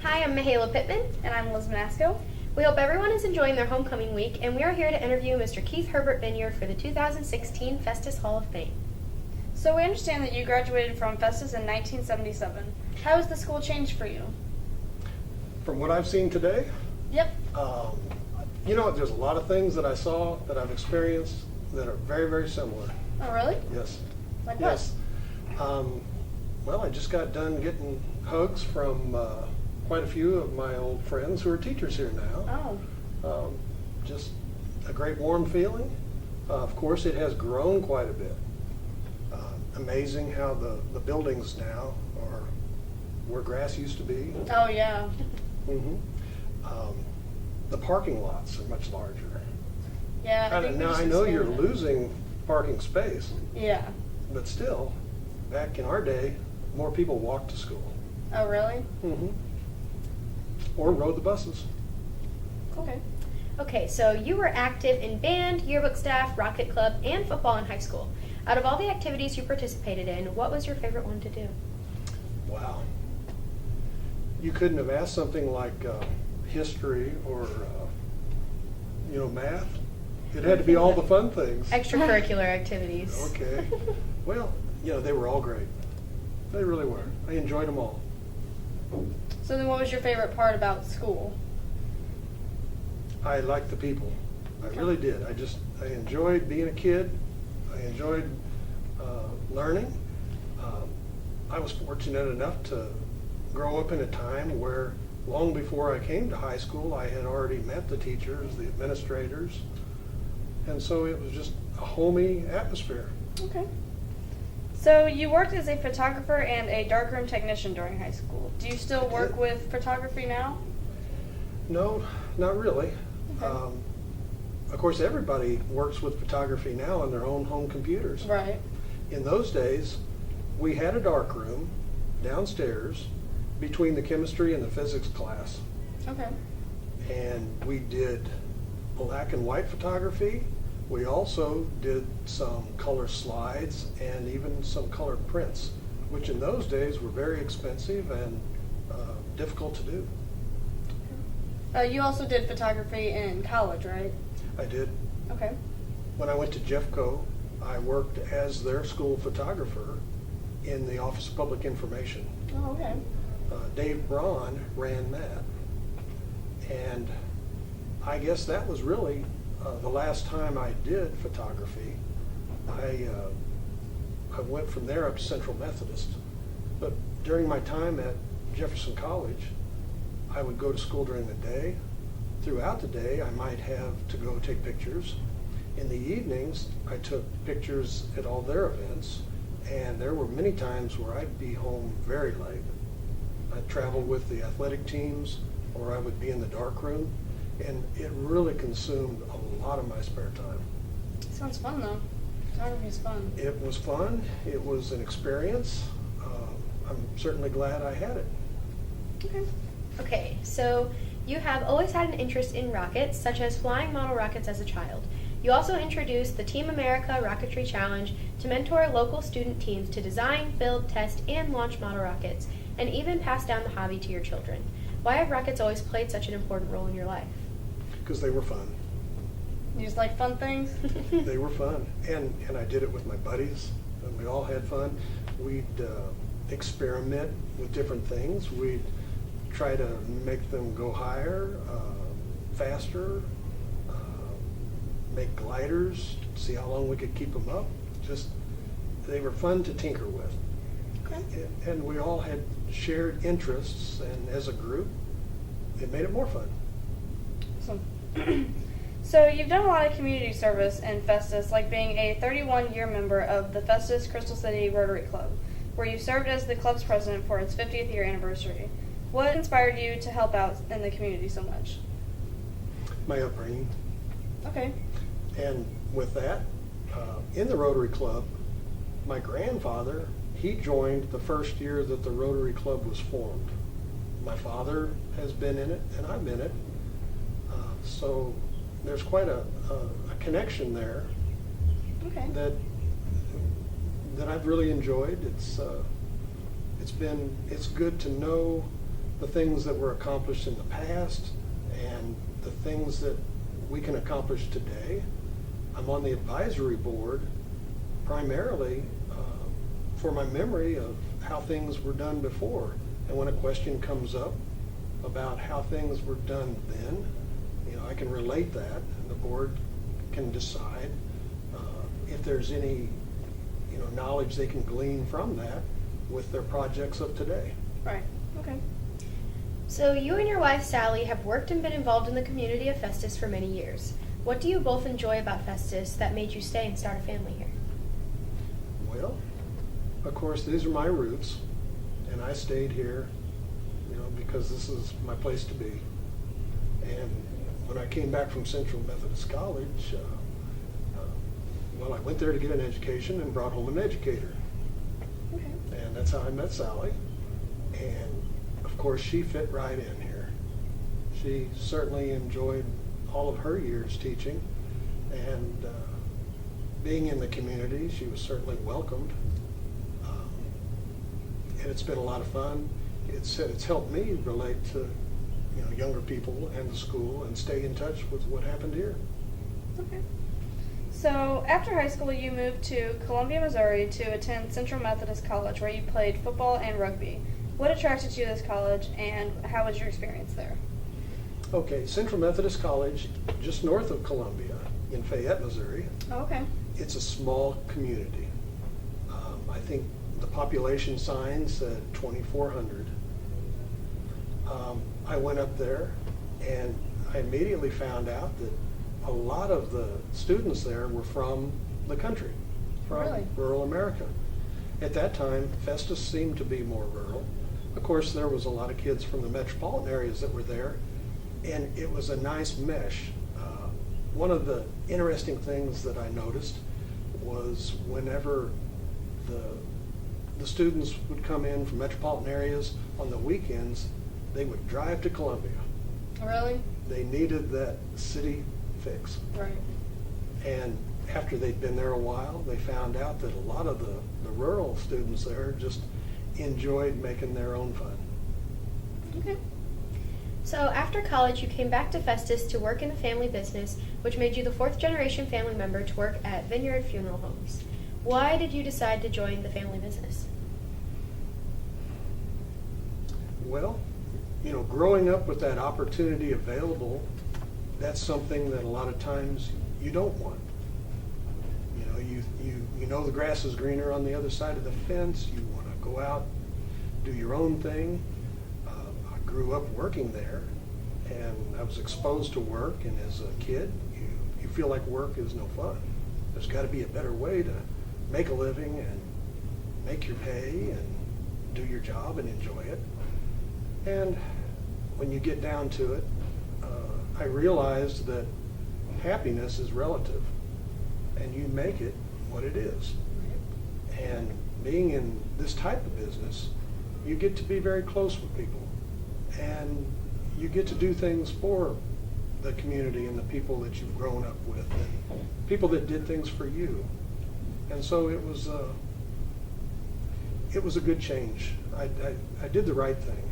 Hi, I'm Michaela Pittman. And I'm Liz Manasco. We hope everyone is enjoying their homecoming week, and we are here to interview Mr. Keith Herbert Vinyard for the 2016 Festus Hall of Fame. So we understand that you graduated from Festus in 1977. How has the school changed for you? From what I've seen today, Yep. there's a lot of things that I saw, that I've experienced, that are very, very similar. Oh, really? Yes. Like Yes. Well, I just got done getting hugs from quite a few of my old friends who are teachers here now. Oh. Just a great warm feeling. Of course, it has grown quite a bit. Amazing how the buildings now are where grass used to be. Oh, yeah. Mm-hmm. The parking lots are much larger. Yeah. I know you're losing parking space, Yeah. but still, back in our day, more people walked to school. Oh, really? Mm-hmm. Or rode the buses. Okay. Okay, so you were active in band, yearbook staff, rocket club, and football in high school. Out of all the activities you participated in, what was your favorite one to do? Wow. You couldn't have asked something like history or math. It had to be all the fun things. Extracurricular activities. Okay. Well, they were all great. They really were. I enjoyed them all. So then what was your favorite part about school? I liked the people. I really did. I enjoyed being a kid. I enjoyed learning. I was fortunate enough to grow up in a time where long before I came to high school, I had already met the teachers, the administrators, and so it was just a homey atmosphere. Okay. So you worked as a photographer and a darkroom technician during high school. Do you still work with photography now? No, not really. Okay. Of course, everybody works with photography now on their own home computers. Right. In those days, we had a darkroom downstairs between the chemistry and the physics class. Okay. And we did black and white photography. We also did some color slides and even some color prints, which in those days were very expensive and difficult to do. You also did photography in college, right? I did. Okay. When I went to Jeffco, I worked as their school photographer in the Office of Public Information. Oh, okay. Dave Braun ran that. And I guess that was really the last time I did photography. I went from there up to Central Methodist. But during my time at Jefferson College, I would go to school during the day. Throughout the day, I might have to go take pictures. In the evenings, I took pictures at all their events, and there were many times where I'd be home very late. I'd travel with the athletic teams, or I would be in the darkroom, and it really consumed a lot of my spare time. Sounds fun, though. Photography is fun. It was fun. It was an experience. I'm certainly glad I had it. Okay. Okay, so you have always had an interest in rockets, such as flying model rockets as a child. You also introduced the Team America Rocketry Challenge to mentor local student teams to design, build, test, and launch model rockets, and even pass down the hobby to your children. Why have rockets always played such an important role in your life? Because they were fun. You just like fun things? They were fun, and I did it with my buddies, and we all had fun. We'd experiment with different things. We'd try to make them go higher, faster, make gliders, see how long we could keep them up. They were fun to tinker with. Okay. And we all had shared interests, and as a group, it made it more fun. Awesome. So you've done a lot of community service in Festus, like being a 31-year member of the Festus Crystal City Rotary Club, where you served as the club's president for its 50th year anniversary. What inspired you to help out in the community so much? My upbringing. Okay. And with that, in the Rotary Club, my grandfather, he joined the first year that the Rotary Club was formed. My father has been in it, and I've been in it. So there's quite a connection there. Okay. That I've really enjoyed. It's good to know the things that were accomplished in the past and the things that we can accomplish today. I'm on the advisory board primarily for my memory of how things were done before. And when a question comes up about how things were done then, I can relate that, and the board can decide if there's any knowledge they can glean from that with their projects of today. Right. Okay. So you and your wife, Sally, have worked and been involved in the community of Festus for many years. What do you both enjoy about Festus that made you stay and start a family here? Well, of course, these are my roots, and I stayed here, because this is my place to be. And when I came back from Central Methodist College, I went there to get an education and brought home an educator. Okay. And that's how I met Sally. And of course, she fit right in here. She certainly enjoyed all of her years teaching, and being in the community, she was certainly welcomed. And it's been a lot of fun. It's helped me relate to younger people and the school and stay in touch with what happened here. Okay. So after high school, you moved to Columbia, Missouri to attend Central Methodist College, where you played football and rugby. What attracted you to this college, and how was your experience there? Okay, Central Methodist College, just north of Columbia in Fayette, Missouri. Oh, okay. It's a small community. I think the population sign said 2,400. I went up there, and I immediately found out that a lot of the students there were from the country, from Really? rural America. At that time, Festus seemed to be more rural. Of course, there was a lot of kids from the metropolitan areas that were there, and it was a nice mesh. One of the interesting things that I noticed was whenever the students would come in from metropolitan areas on the weekends, they would drive to Columbia. Really? They needed that city fix. Right. And after they'd been there a while, they found out that a lot of the rural students there just enjoyed making their own fun. Okay. So after college, you came back to Festus to work in the family business, which made you the fourth generation family member to work at Vinyard Funeral Homes. Why did you decide to join the family business? Well, growing up with that opportunity available, that's something that a lot of times you don't want. You know the grass is greener on the other side of the fence. You want to go out, do your own thing. I grew up working there, and I was exposed to work, and as a kid, you feel like work is no fun. There's got to be a better way to make a living and make your pay and do your job and enjoy it. And when you get down to it, I realized that happiness is relative, and you make it what it is. And being in this type of business, you get to be very close with people, and you get to do things for the community and the people that you've grown up with, and people that did things for you. And so it was a good change. I did the right thing.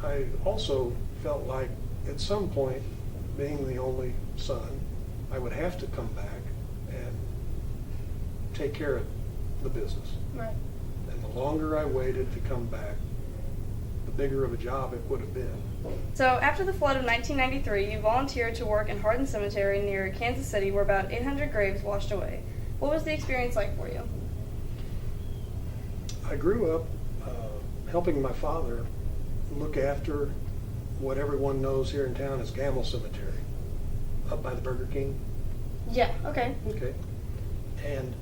I also felt like at some point, being the only son, I would have to come back and take care of the business. Right. And the longer I waited to come back, the bigger of a job it would have been. So after the flood of 1993, you volunteered to work in Hardin Cemetery near Kansas City, where about 800 graves washed away. What was the experience like for you? I grew up helping my father look after what everyone knows here in town as Gamble Cemetery, up by the Burger King. Yeah, okay. Okay. And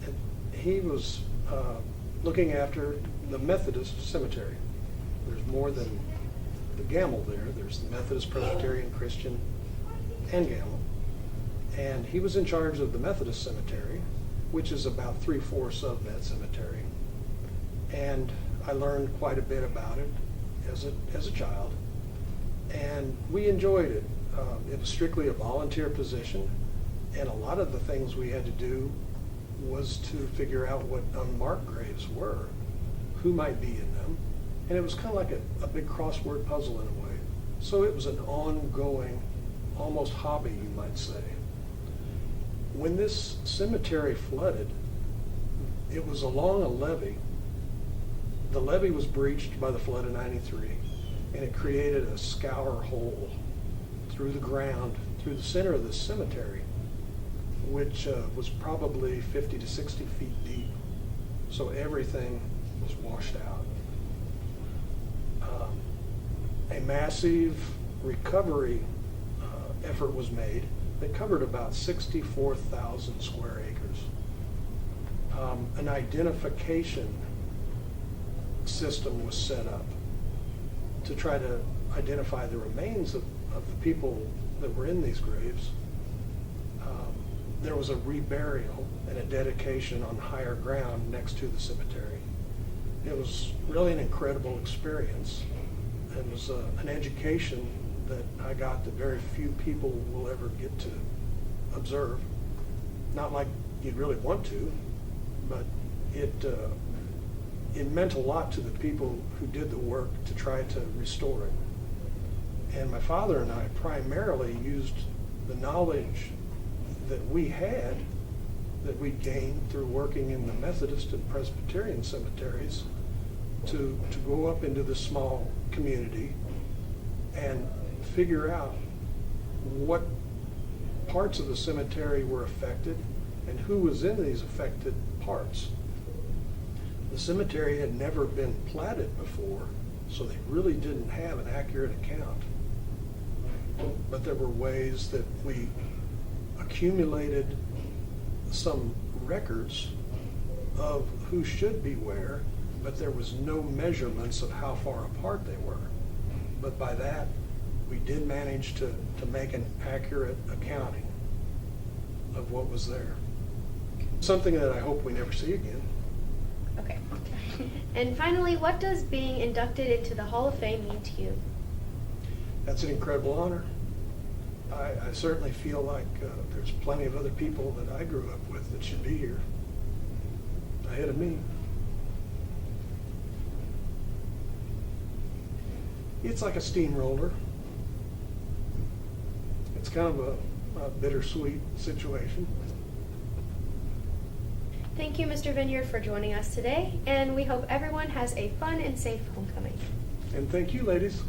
he was looking after the Methodist cemetery. There's more than the Gamble there. There's the Methodist, Presbyterian, Christian, and Gamble. And he was in charge of the Methodist cemetery, which is about 3/4 of that cemetery. And I learned quite a bit about it as a child, and we enjoyed it. It was strictly a volunteer position, and a lot of the things we had to do was to figure out what unmarked graves were, who might be in them, And it was kind of like a big crossword puzzle in a way. So it was an ongoing, almost hobby, you might say. When this cemetery flooded, it was along a levee. The levee was breached by the flood of '93, and it created a scour hole through the ground, through the center of this cemetery, which was probably 50 to 60 feet deep. So everything was washed out. A massive recovery effort was made that covered about 64,000 square acres. An identification system was set up to try to identify the remains of the people that were in these graves. There was a reburial and a dedication on higher ground next to the cemetery. It was really an incredible experience. It was an education that I got that very few people will ever get to observe. Not like you'd really want to, but it meant a lot to the people who did the work to try to restore it. And my father and I primarily used the knowledge that we had, that we gained through working in the Methodist and Presbyterian cemeteries, to go up into this small community and figure out what parts of the cemetery were affected and who was in these affected parts. The cemetery had never been platted before, so they really didn't have an accurate account. But there were ways that we accumulated some records of who should be where, but there was no measurements of how far apart they were. But by that, we did manage to make an accurate accounting of what was there. Something that I hope we never see again. Okay. And finally, what does being inducted into the Hall of Fame mean to you? That's an incredible honor. I certainly feel like there's plenty of other people that I grew up with that should be here ahead of me. It's like a steamroller. It's kind of a bittersweet situation. Thank you, Mr. Vinyard, for joining us today, and we hope everyone has a fun and safe homecoming. And thank you, ladies.